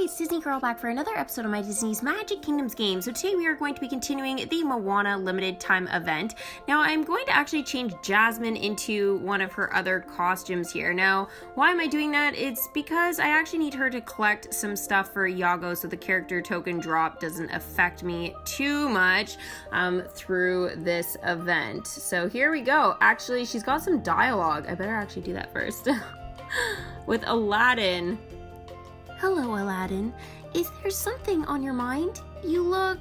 Hi, it's Disney Girl back for another episode of my Disney's Magic Kingdoms game. So today we are going to be continuing the Moana limited time event. Now I'm going to actually change Jasmine into one of her other costumes here. Now, why am I doing that? It's because I actually need her to collect some stuff for Iago so the character token drop doesn't affect me too much through this event. So here we go. Actually, she's got some dialogue. I better actually do that first. With Aladdin. Hello, Aladdin. Is there something on your mind? You look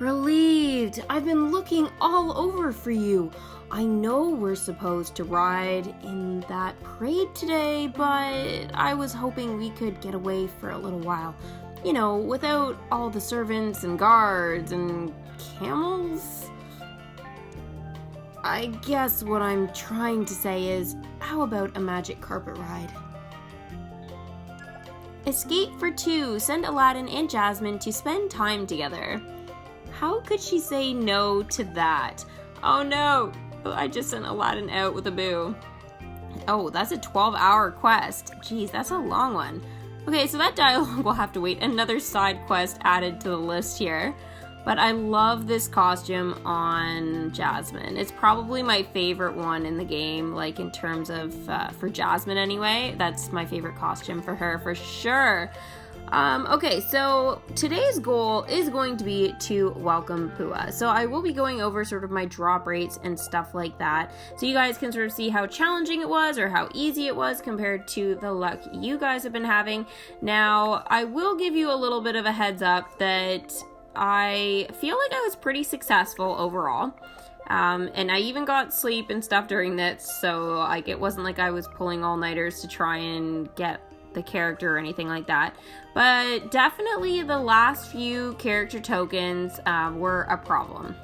relieved. I've been looking all over for you. I know we're supposed to ride in that parade today, but I was hoping we could get away for a little while. You know, without all the servants and guards and camels. I guess what I'm trying to say is, how about a magic carpet ride? Escape for 2. Send Aladdin and Jasmine to spend time together. How could she say no to that? Oh no, I just sent Aladdin out with a boo. Oh, that's a 12-hour quest. Jeez, that's a long one. Okay, so that dialogue will have to wait. Another side quest added to the list here. But I love this costume on Jasmine. It's probably my favorite one in the game, like in terms of, for Jasmine anyway. That's my favorite costume for her, for sure. Okay, so today's goal is going to be to welcome PUA. So I will be going over sort of my drop rates and stuff like that. So you guys can sort of see how challenging it was or how easy it was compared to the luck you guys have been having. Now, I will give you a little bit of a heads up that I feel like I was pretty successful overall, and I even got sleep and stuff during this, so like it wasn't like I was pulling all-nighters to try and get the character or anything like that, but definitely the last few character tokens were a problem.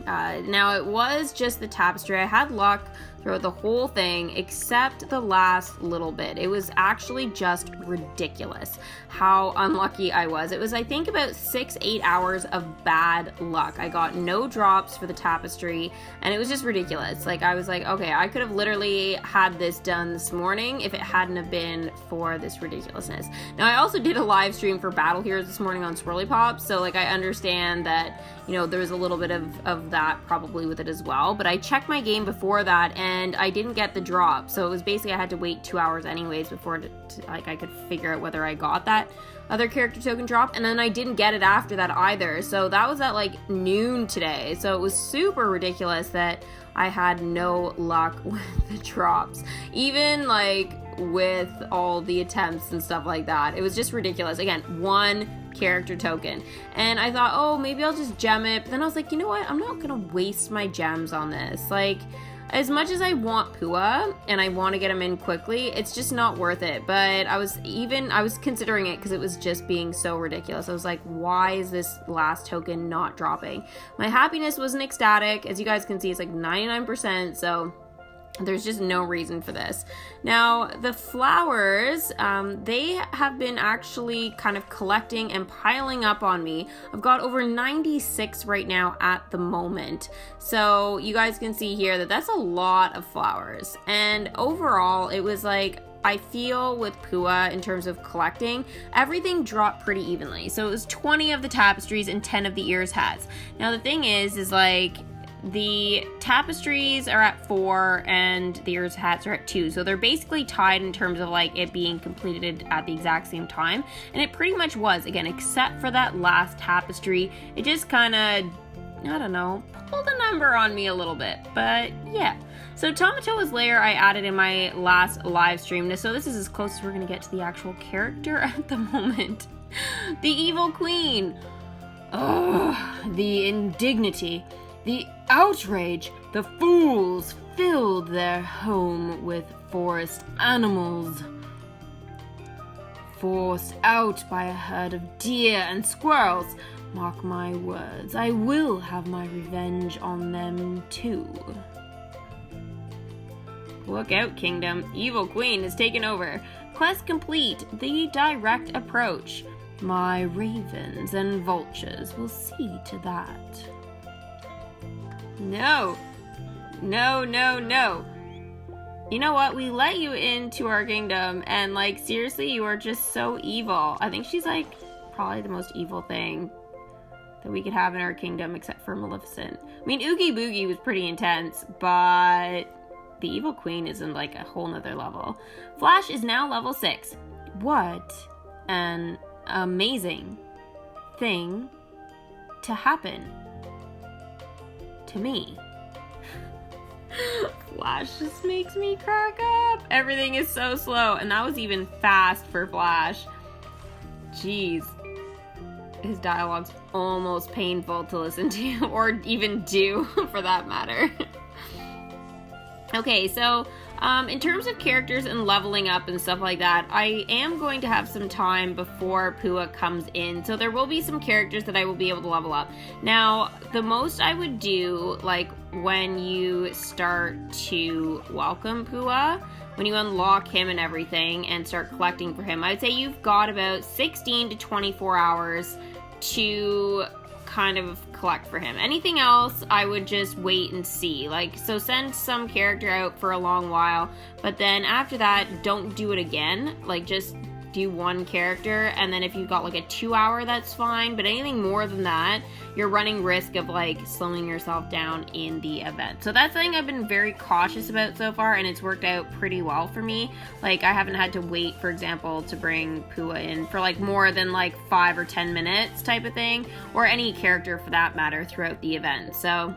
Now it was just the tapestry. I had luck throughout the whole thing except the last little bit. It was actually just ridiculous how unlucky I was. It was, I think, about 6-8 hours of bad luck. I got no drops for the tapestry and it was just ridiculous. Like I was like, okay, I could have literally had this done this morning if it hadn't have been for this ridiculousness. Now I also did a live stream for Battle Heroes this morning on Swirly Pop, so like I understand that, you know, there was a little bit of that probably with it as well, but I checked my game before that and I didn't get the drop, so it was basically I had to wait 2 hours anyways before like I could figure out whether I got that other character token drop, and then I didn't get it after that either, so that was at like noon today, so it was super ridiculous that I had no luck with the drops, even like with all the attempts and stuff like that. It was just ridiculous. Again, one character token, and I thought, oh, maybe I'll just gem it, but then I was like, you know what, I'm not gonna waste my gems on this. Like, as much as I want PUA and I want to get him in quickly, it's just not worth it. But I was considering it because it was just being so ridiculous. I was like, why is this last token not dropping? My happiness wasn't ecstatic. As you guys can see, it's like 99%, so there's just no reason for this. Now, the flowers, they have been actually kind of collecting and piling up on me. I've got over 96 right now at the moment. So you guys can see here that that's a lot of flowers. And overall, it was like, I feel with PUA in terms of collecting, everything dropped pretty evenly. So it was 20 of the tapestries and 10 of the ears hats. Now the thing is like, the tapestries are at 4 and the ears hats are at 2, so they're basically tied in terms of like it being completed at the exact same time, and it pretty much was, again, except for that last tapestry. It just kind of, I don't know, pulled a number on me a little bit, but yeah. So Tamatoa's lair I added in my last live stream, so this is as close as we're gonna get to the actual character at the moment. The evil queen. Oh, the indignity. The outrage! The fools filled their home with forest animals. Forced out by a herd of deer and squirrels. Mark my words, I will have my revenge on them too. Look out, kingdom. Evil queen has taken over. Quest complete. The direct approach. My ravens and vultures will see to that. No. No, no, no. You know what? We let you into our kingdom, and like, seriously, you are just so evil. I think she's like probably the most evil thing that we could have in our kingdom, except for Maleficent. I mean, Oogie Boogie was pretty intense, but the evil queen is in like a whole nother level. Flash is now level 6. What an amazing thing to happen to me. Flash just makes me crack up. Everything is so slow, and that was even fast for Flash. Jeez. His dialogue's almost painful to listen to, or even do, for that matter. Okay, so in terms of characters and leveling up and stuff like that, I am going to have some time before PUA comes in, so there will be some characters that I will be able to level up. Now, the most I would do, like, when you start to welcome PUA, when you unlock him and everything and start collecting for him, I'd say you've got about 16 to 24 hours to kind of collect for him. Anything else, I would just wait and see. Like, so send some character out for a long while, but then after that, don't do it again. Like, just do one character, and then if you've got like a 2 hour, that's fine, but anything more than that, you're running risk of like slowing yourself down in the event. So that's something I've been very cautious about so far, and it's worked out pretty well for me. Like, I haven't had to wait, for example, to bring PUA in for like more than like 5 or 10 minutes type of thing, or any character for that matter throughout the event. So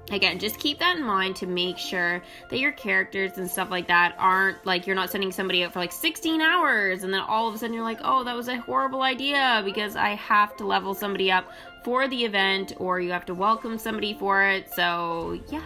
again, just keep that in mind to make sure that your characters and stuff like that aren't like, you're not sending somebody out for like 16 hours and then all of a sudden you're like, oh, that was a horrible idea because I have to level somebody up for the event, or you have to welcome somebody for it. So yeah.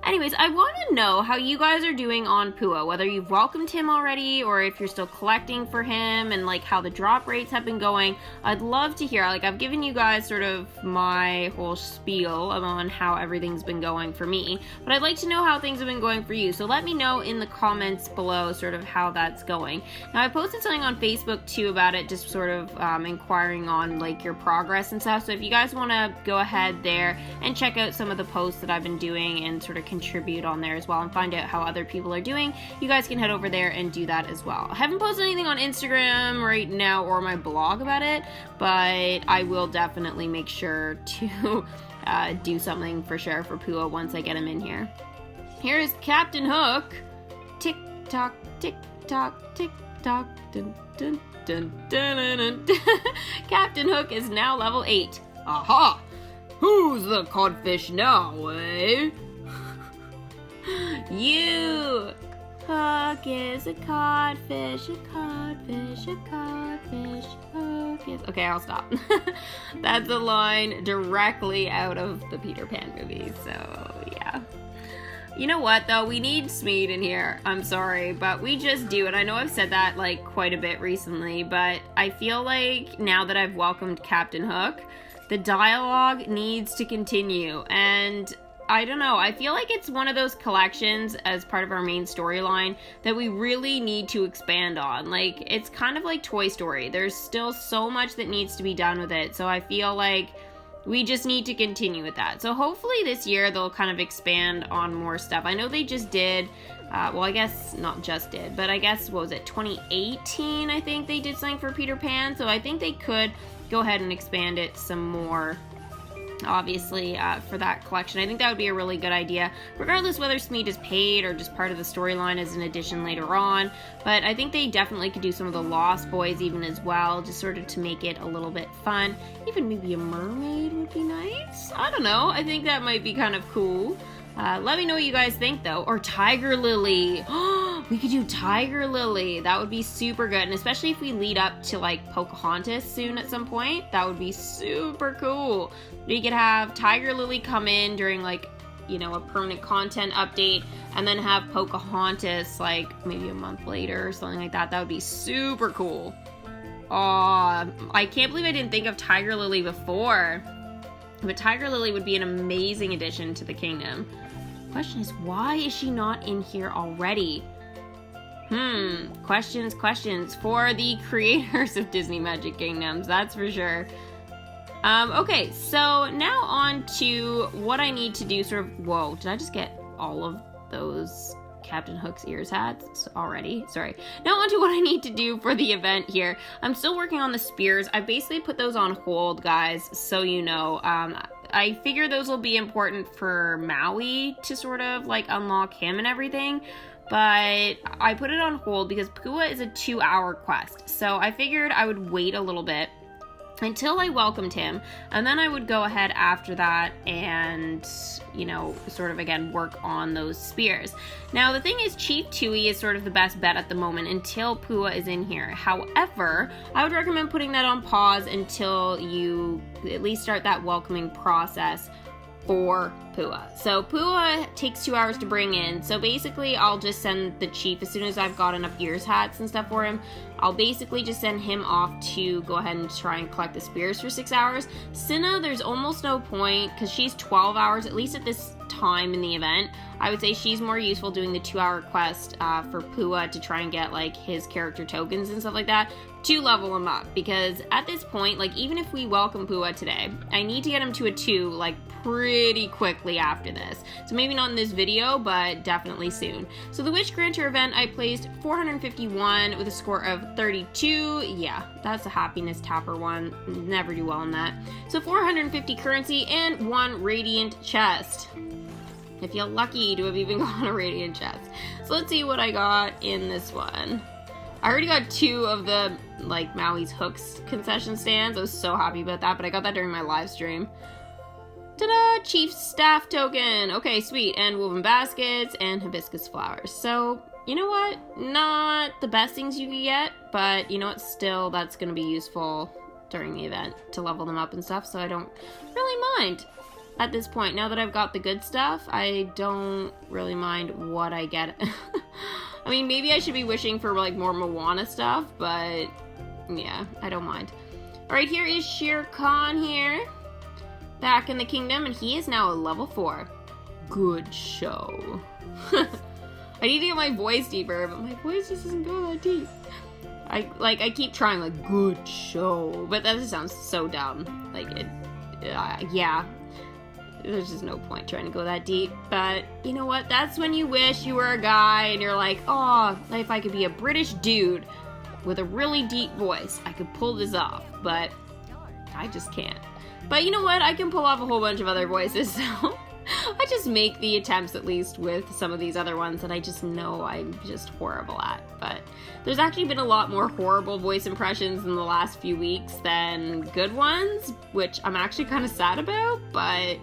Anyways, I want to know how you guys are doing on PUA, whether you've welcomed him already or if you're still collecting for him, and like how the drop rates have been going. I'd love to hear. Like, I've given you guys sort of my whole spiel on how everything's been going for me, but I'd like to know how things have been going for you. So let me know in the comments below sort of how that's going. Now, I posted something on Facebook too about it, just sort of inquiring on like your progress and stuff. So if you guys want to go ahead there and check out some of the posts that I've been doing and sort of contribute on there as well and find out how other people are doing, you guys can head over there and do that as well. I haven't posted anything on Instagram right now or my blog about it, but I will definitely make sure to do something for sure for PUA once I get him in here. Here's Captain Hook. Tick tock, tick tock, tick tock. Dun, dun, dun, dun, dun, dun. Captain Hook is now level 8. Aha! Who's the codfish now, eh? You! Hook is a codfish, a codfish, a codfish, Hook is... Okay, I'll stop. That's a line directly out of the Peter Pan movie, so yeah. You know what, though? We need Smeed in here. I'm sorry, but we just do. And I know I've said that, like, quite a bit recently, but I feel like now that I've welcomed Captain Hook, the dialogue needs to continue, and I don't know, I feel like it's one of those collections as part of our main storyline that we really need to expand on. Like, it's kind of like Toy Story. There's still so much that needs to be done with it, so I feel like we just need to continue with that. So hopefully this year they'll kind of expand on more stuff. I know they just did, well, I guess not just did, but I guess, what was it, 2018, I think they did something for Peter Pan, so I think they could go ahead and expand it some more, obviously, for that collection. I think that would be a really good idea, regardless whether Smeed is paid or just part of the storyline as an addition later on. But I think they definitely could do some of the Lost Boys even as well, just sort of to make it a little bit fun. Even maybe a mermaid would be nice. I don't know. I think that might be kind of cool. Let me know what you guys think, though. Or Tiger Lily. We could do Tiger Lily. That would be super good. And especially if we lead up to, like, Pocahontas soon at some point. That would be super cool. We could have Tiger Lily come in during, like, you know, a permanent content update. And then have Pocahontas, like, maybe a month later or something like that. That would be super cool. Aw, I can't believe I didn't think of Tiger Lily before. But Tiger Lily would be an amazing addition to the kingdom. Question is, why is she not in here already? Questions for the creators of Disney Magic Kingdoms, that's for sure. Okay, so now on to what I need to do, sort of, whoa, did I just get all of those Captain Hook's ears hats already. Sorry. Now on to what I need to do for the event here. I'm still working on the spears. I basically put those on hold, guys, so you know. I figure those will be important for Maui to sort of like unlock him and everything. But I put it on hold because PUA is a 2-hour quest. So I figured I would wait a little bit until I welcomed him, and then I would go ahead after that and, you know, sort of again work on those spears. Now the thing is, Chief Tui is sort of the best bet at the moment until PUA is in here. However, I would recommend putting that on pause until you at least start that welcoming process for PUA. So PUA takes 2 hours to bring in. So basically I'll just send the chief as soon as I've got enough ears hats and stuff for him. I'll basically just send him off to go ahead and try and collect the spears for 6 hours. Cinna, there's almost no point because she's 12 hours, at least at this time in the event. I would say she's more useful doing the 2-hour quest for PUA to try and get like his character tokens and stuff like that to level him up, because at this point, like even if we welcome PUA today, I need to get him to a 2 like pretty quickly after this. So maybe not in this video, but definitely soon. So the Wish Granter event, I placed 451 with a score of 32. Yeah, that's a happiness tapper one. Never do well on that. So 450 currency and 1 radiant chest. I feel lucky to have even gotten a radiant chest. So let's see what I got in this one. I already got 2 of the like Maui's Hooks concession stands. I was so happy about that, but I got that during my live stream. Ta-da! Chief staff token. Okay, sweet. And woven baskets and hibiscus flowers. So, you know what? Not the best things you can get, but you know what? Still, that's going to be useful during the event to level them up and stuff, so I don't really mind. At this point, now that I've got the good stuff, I don't really mind what I get. I mean, maybe I should be wishing for like more Moana stuff, but yeah, I don't mind. Alright, here is Shere Khan here, back in the kingdom, and he is now a level 4. Good show. I need to get my voice deeper, but my voice just doesn't go that deep. I keep trying like, good show, but that just sounds so dumb. Like it, yeah. There's just no point trying to go that deep. But you know what? That's when you wish you were a guy and you're like, oh, if I could be a British dude with a really deep voice, I could pull this off. But I just can't. But you know what? I can pull off a whole bunch of other voices, so I just make the attempts at least with some of these other ones that I just know I'm just horrible at. But there's actually been a lot more horrible voice impressions in the last few weeks than good ones, which I'm actually kind of sad about. But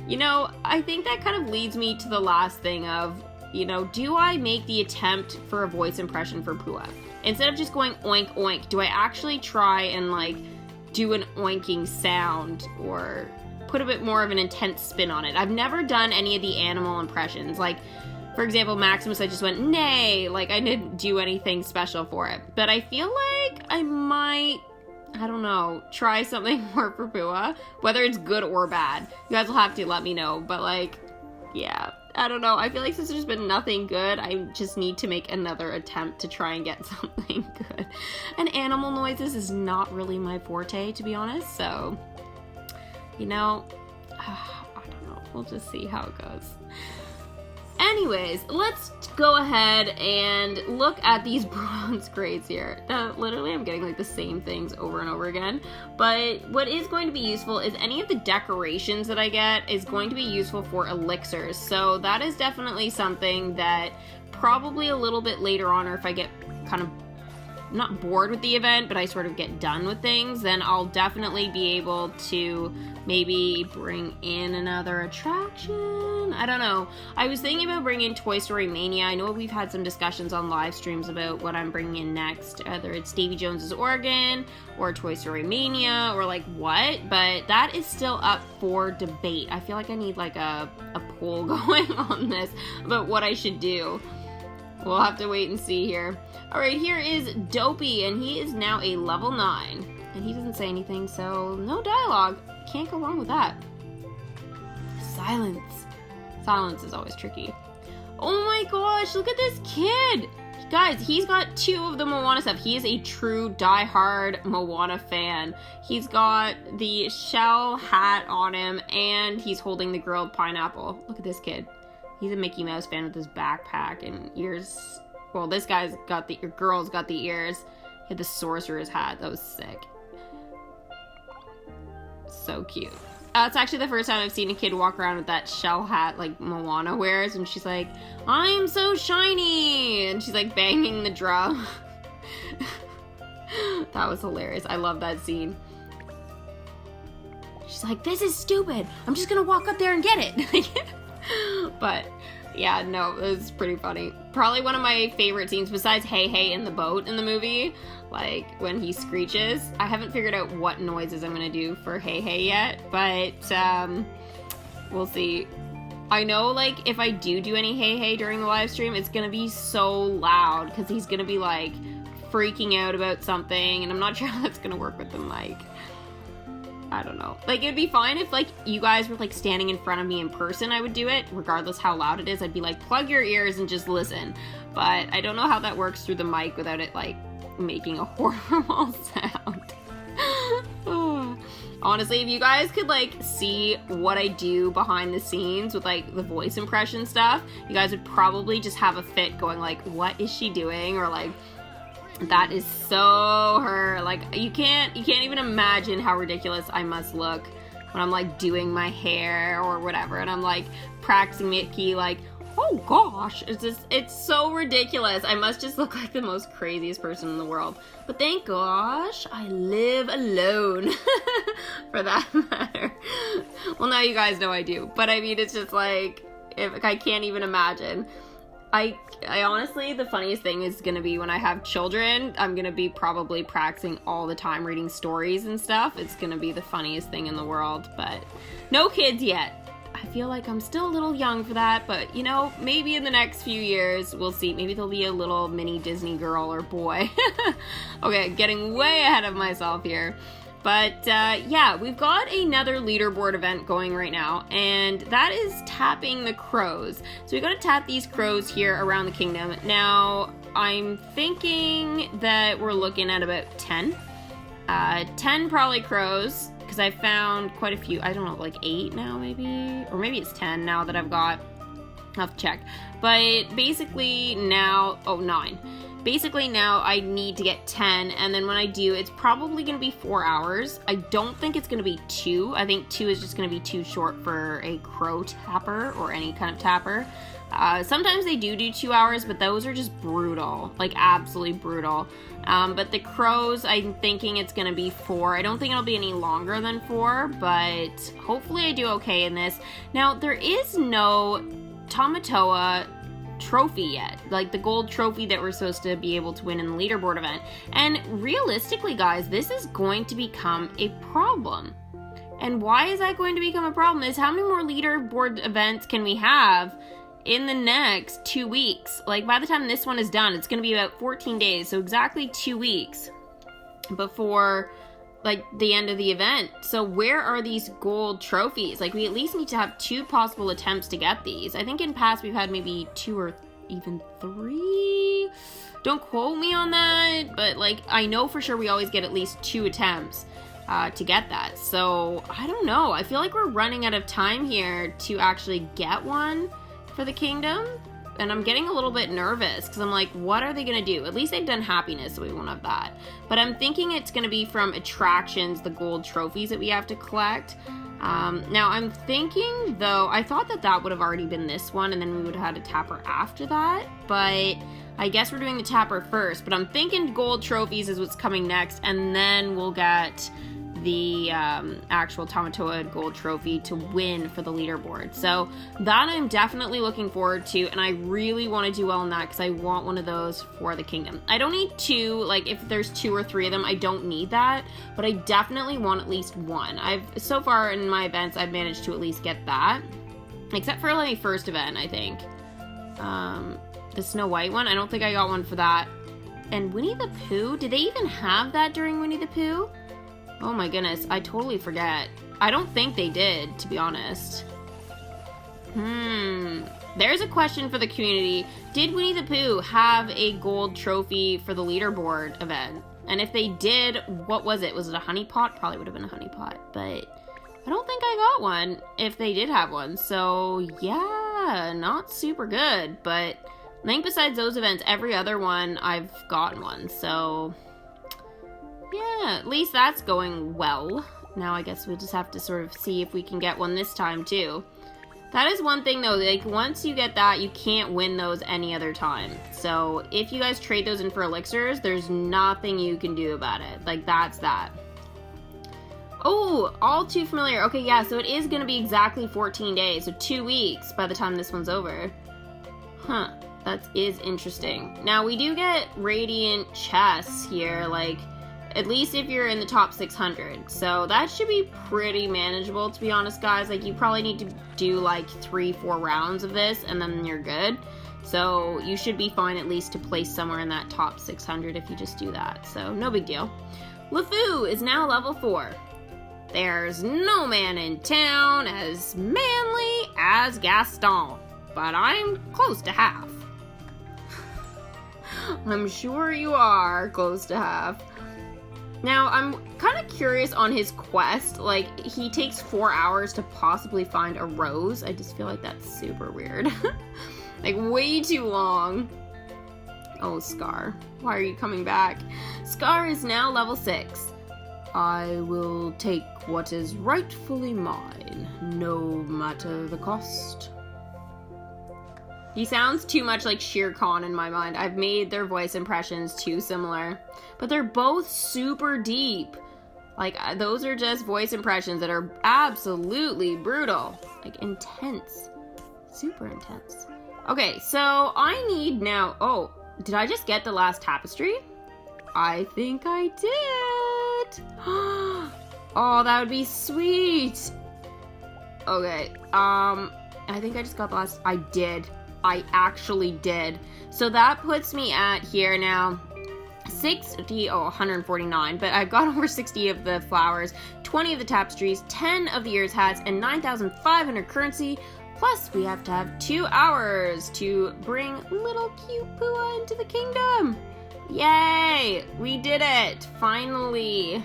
you know, I think that kind of leads me to the last thing of, you know, do I make the attempt for a voice impression for PUA? Instead of just going oink oink, do I actually try and like do an oinking sound or put a bit more of an intense spin on it? I've never done any of the animal impressions. Like, for example, Maximus, I just went nay, like I didn't do anything special for it. But I feel like I might, I don't know, try something more for PUA, whether it's good or bad. You guys will have to let me know, but like, yeah, I don't know. I feel like since there's been nothing good, I just need to make another attempt to try and get something good. And animal noises is not really my forte, to be honest, so, you know, I don't know. We'll just see how it goes. Anyways, let's go ahead and look at these bronze grades here. Literally, I'm getting like the same things over and over again. But what is going to be useful is any of the decorations that I get is going to be useful for elixirs. So that is definitely something that probably a little bit later on, or if I get kind of not bored with the event, but I sort of get done with things, then I'll definitely be able to maybe bring in another attraction. I don't know. I was thinking about bringing in Toy Story Mania. I know we've had some discussions on live streams about what I'm bringing in next, whether it's Davy Jones's Oregon or Toy Story Mania or like what, but that is still up for debate. I feel like I need like a poll going on this about what I should do. We'll have to wait and see here. Alright, here is Dopey, and he is now a level 9. And he doesn't say anything, so no dialogue. Can't go wrong with that. Silence. Silence is always tricky. Oh my gosh, look at this kid! Guys, he's got 2 of the Moana stuff. He is a true die-hard Moana fan. He's got the shell hat on him, and he's holding the grilled pineapple. Look at this kid. He's a Mickey Mouse fan with his backpack and ears. Well, this girl's got the ears. He had the sorcerer's hat. That was sick. So cute. It's actually the first time I've seen a kid walk around with that shell hat like Moana wears, and she's like, I'm so shiny! And she's like banging the drum. That was hilarious. I love that scene. She's like, this is stupid. I'm just gonna walk up there and get it. But yeah, no, it was pretty funny. Probably one of my favorite scenes besides Hey Hey in the boat in the movie. Like when he screeches. I haven't figured out what noises I'm gonna do for Hey Hey yet, but we'll see. I know like if I do any Hey Hey during the live stream, it's gonna be so loud because he's gonna be like freaking out about something, and I'm not sure how that's gonna work with the mic. I don't know. Like, it'd be fine if, like, you guys were, like, standing in front of me in person, I would do it. Regardless how loud it is, I'd be like, plug your ears and just listen. But I don't know how that works through the mic without it, like, making a horrible sound. Honestly, if you guys could, like, see what I do behind the scenes with, like, the voice impression stuff, you guys would probably just have a fit going, like, what is she doing? Or, like, that is so her. Like, you can't even imagine how ridiculous I must look when I'm like doing my hair or whatever, and I'm like practicing Mickey, like, oh gosh, it's so ridiculous. I must just look like the most craziest person in the world. But thank gosh I live alone. For that matter. Well, now you guys know I do, but I mean, it's just like, if I can't even imagine. I honestly, the funniest thing is going to be when I have children, I'm going to be probably practicing all the time reading stories and stuff. It's going to be the funniest thing in the world, but no kids yet. I feel like I'm still a little young for that, but you know, maybe in the next few years, we'll see. Maybe there'll be a little mini Disney girl or boy. Okay, getting way ahead of myself here. But yeah, we've got another leaderboard event going right now, and that is tapping the crows. So we got to tap these crows here around the kingdom. Now, I'm thinking that we're looking at about 10. 10 probably crows, because I found quite a few. I don't know, like 8 now maybe? Or maybe it's 10 now that I've got. I'll have to check. But basically now, 9. Basically now I need to get 10, and then when I do, it's probably going to be 4 hours. I don't think it's going to be 2. I think 2 is just going to be too short for a crow tapper or any kind of tapper. Sometimes they do 2 hours, but those are just brutal, like absolutely brutal. But the crows, I'm thinking it's going to be 4. I don't think it'll be any longer than 4, but hopefully I do okay in this. Now, there is no Tamatoa trophy yet, like the gold trophy that we're supposed to be able to win in the leaderboard event. And realistically, guys, this is going to become a problem. And why is that going to become a problem is how many more leaderboard events can we have in the next 2 weeks? Like, by the time this one is done, it's going to be about 14 days, so exactly 2 weeks before like the end of the event. So where are these gold trophies? Like, we at least need to have 2 possible attempts to get these. I think in past we've had maybe 2 or even 3. Don't quote me on that, but like I know for sure we always get at least 2 attempts to get that. So I don't know. I feel like we're running out of time here to actually get one for the kingdom. And I'm getting a little bit nervous because I'm like, what are they going to do? At least they've done happiness, so we won't have that. But I'm thinking it's going to be from attractions, the gold trophies that we have to collect. Now, I'm thinking, though, I thought that would have already been this one, and then we would have had a tapper after that. But I guess we're doing the tapper first. But I'm thinking gold trophies is what's coming next, and then we'll get the actual Tamatoa gold trophy to win for the leaderboard. So that I'm definitely looking forward to, and I really want to do well in that because I want one of those for the kingdom. I don't need 2, like if there's 2 or 3 of them, I don't need that, but I definitely want at least 1. So far in my events, I've managed to at least get that, except for my first event, I think. The Snow White one, I don't think I got one for that. And Winnie the Pooh, did they even have that during Winnie the Pooh? Oh my goodness, I totally forget. I don't think they did, to be honest. There's a question for the community. Did Winnie the Pooh have a gold trophy for the leaderboard event? And if they did, what was it? Was it a honey pot? Probably would have been a honey pot, but I don't think I got one if they did have one. So yeah, yeah, not super good, but I think besides those events, every other one I've gotten one, so yeah, at least that's going well. Now I guess we'll just have to sort of see if we can get one this time too. That is one thing though, like once you get that, you can't win those any other time. So if you guys trade those in for elixirs, there's nothing you can do about it. Like that's that. Oh, all too familiar. Okay, yeah, so it is going to be exactly 14 days, so 2 weeks by the time this one's over. Huh, that is interesting. Now we do get radiant chests here, like at least if you're in the top 600. So that should be pretty manageable, to be honest, guys. Like, you probably need to do, like, 3-4 rounds of this, and then you're good. So you should be fine at least to place somewhere in that top 600 if you just do that. So, no big deal. LeFou is now level 4. There's no man in town as manly as Gaston, but I'm close to half. I'm sure you are close to half. Now, I'm kind of curious on his quest. Like, he takes 4 hours to possibly find a rose. I just feel like that's super weird. Like, way too long. Oh, Scar. Why are you coming back? Scar is now level 6. I will take what is rightfully mine, no matter the cost. He sounds too much like Shere Khan in my mind. I've made their voice impressions too similar. But they're both super deep. Like, those are just voice impressions that are absolutely brutal. Like, intense. Super intense. Okay, so I need now... Oh, did I just get the last tapestry? I think I did. Oh, that would be sweet. Okay, I think I just got the last... I did. I actually did. So that puts me at here now 149, but I've got over 60 of the flowers, 20 of the tapestries, 10 of the ears hats, and 9,500 currency. Plus, we have to have 2 hours to bring little cute PUA into the kingdom. Yay! We did it! Finally!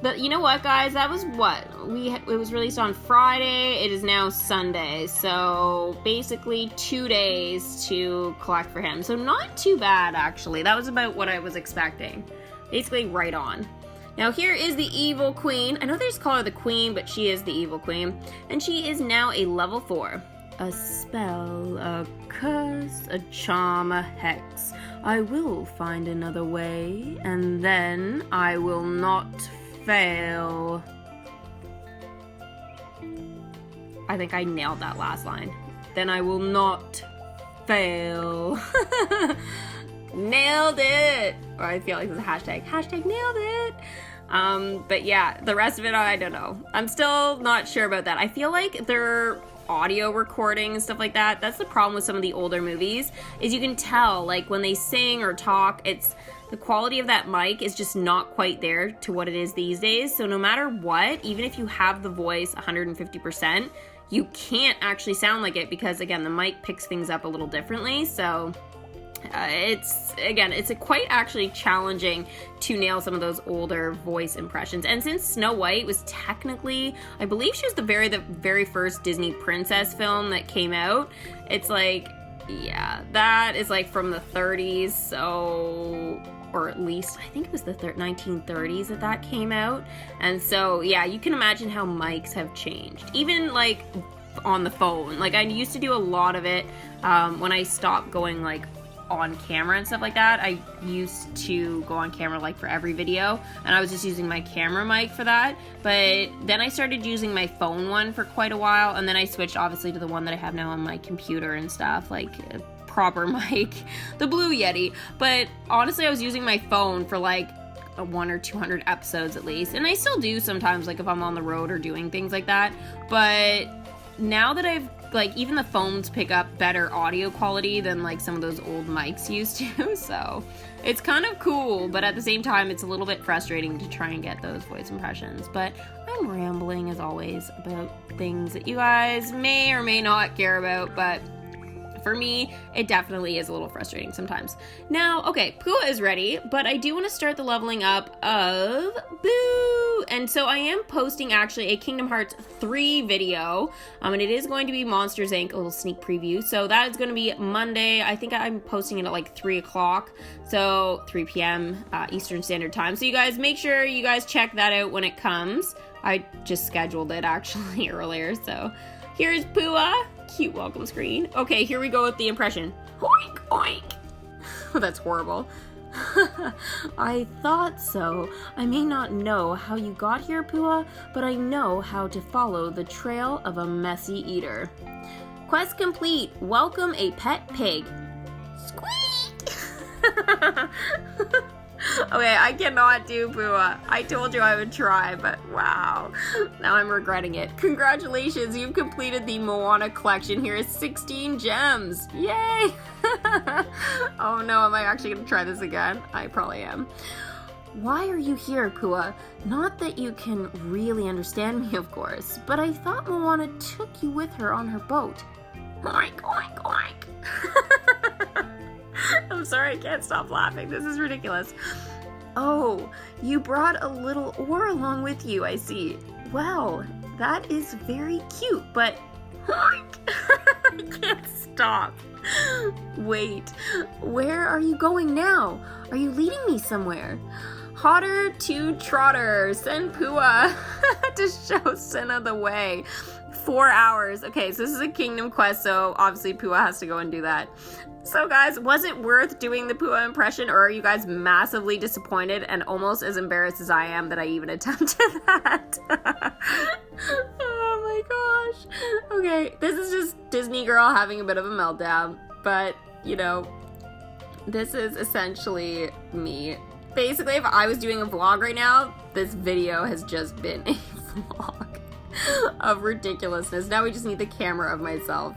But you know what, guys? That was what? It was released on Friday. It is now Sunday. So basically 2 days to collect for him. So not too bad, actually. That was about what I was expecting. Basically right on. Now here is the Evil Queen. I know they just call her the Queen, but she is the Evil Queen. And she is now a level 4. A spell, a curse, a charm, a hex. I will find another way, and then I will not fail. I think I nailed that last line. Then I will not fail. Nailed it! Or I feel like there's a hashtag. Hashtag nailed it! But yeah, the rest of it, I don't know. I'm still not sure about that. I feel like their audio recording and stuff like that, that's the problem with some of the older movies, is you can tell, like, when they sing or talk, it's the quality of that mic is just not quite there to what it is these days. So no matter what, even if you have the voice 150%, you can't actually sound like it because, again, the mic picks things up a little differently. So it's quite actually challenging to nail some of those older voice impressions. And since Snow White was technically, I believe she was the very first Disney princess film that came out, it's like, yeah, that is like from the 30s, so, or at least I think it was the 1930s that came out. And so yeah, you can imagine how mics have changed, even like on the phone. Like, I used to do a lot of it when I stopped going like on camera and stuff like that. I used to go on camera like for every video, and I was just using my camera mic for that. But then I started using my phone one for quite a while, and then I switched obviously to the one that I have now on my computer and stuff, like a proper mic, the Blue Yeti. But honestly, I was using my phone for like 100 or 200 episodes at least, and I still do sometimes, like if I'm on the road or doing things like that. But now that I've, like, even the phones pick up better audio quality than like some of those old mics used to, so it's kind of cool, but at the same time it's a little bit frustrating to try and get those voice impressions. But I'm rambling as always about things that you guys may or may not care about, but For me, it definitely is a little frustrating sometimes. Now, okay, PUA is ready, but I do want to start the leveling up of Boo! And so I am posting actually a Kingdom Hearts 3 video, and it is going to be Monsters Inc., a little sneak preview. So that is going to be Monday. I think I'm posting it at like 3 o'clock, so 3 p.m. Eastern Standard Time. So you guys, make sure you guys check that out when it comes. I just scheduled it actually earlier, so here's PUA. Cute welcome screen. Okay, here we go with the impression. Oink, oink. That's horrible. I thought so. I may not know how you got here, PUA, but I know how to follow the trail of a messy eater. Quest complete. Welcome a pet pig. Squeak! Okay, I cannot do PUA. I told you I would try, but wow. Now I'm regretting it. Congratulations, you've completed the Moana collection. Here is 16 gems. Yay! Oh no, am I actually gonna try this again? I probably am. Why are you here, PUA? Not that you can really understand me, of course, but I thought Moana took you with her on her boat. Oink, oink, oink. I'm sorry, I can't stop laughing. This is ridiculous. Oh, you brought a little oar along with you, I see. Well, that is very cute, but I can't stop. Wait, where are you going now? Are you leading me somewhere? Hotter to Trotter, send PUA to show Cinna the way. 4 hours. Okay, so this is a kingdom quest, so obviously PUA has to go and do that. So guys, was it worth doing the PUA impression, or are you guys massively disappointed and almost as embarrassed as I am that I even attempted that? Oh my gosh. Okay, this is just Disney girl having a bit of a meltdown, but you know, this is essentially me. Basically, if I was doing a vlog right now, this video has just been a vlog of ridiculousness. Now we just need the camera of myself.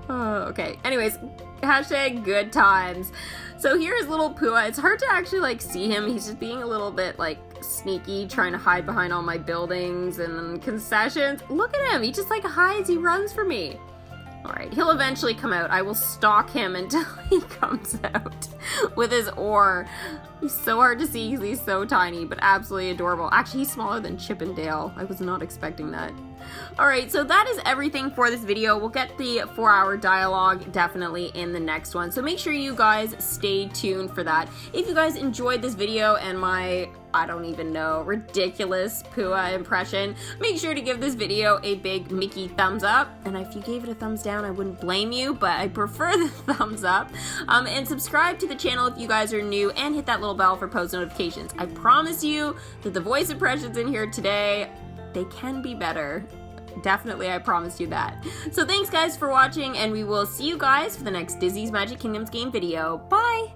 Oh, okay. Anyways, hashtag good times. So here's little PUA. It's hard to actually like see him. He's just being a little bit like sneaky, trying to hide behind all my buildings and concessions. Look at him. He just like hides. He runs for me. All right, he'll eventually come out. I will stalk him until he comes out with his oar. He's so hard to see because he's so tiny, but absolutely adorable. Actually, he's smaller than Chip and Dale. I was not expecting that. All right, so that is everything for this video. We'll get the 4-hour dialogue definitely in the next one. So make sure you guys stay tuned for that. If you guys enjoyed this video and my, I don't even know, ridiculous PUA impression, make sure to give this video a big Mickey thumbs up. And if you gave it a thumbs down, I wouldn't blame you, but I prefer the thumbs up. And subscribe to the channel if you guys are new, and hit that little bell for post notifications. I promise you that the voice impressions in here today, they can be better. Definitely, I promise you that. So thanks guys for watching, and we will see you guys for the next Disney's Magic Kingdoms game video. Bye!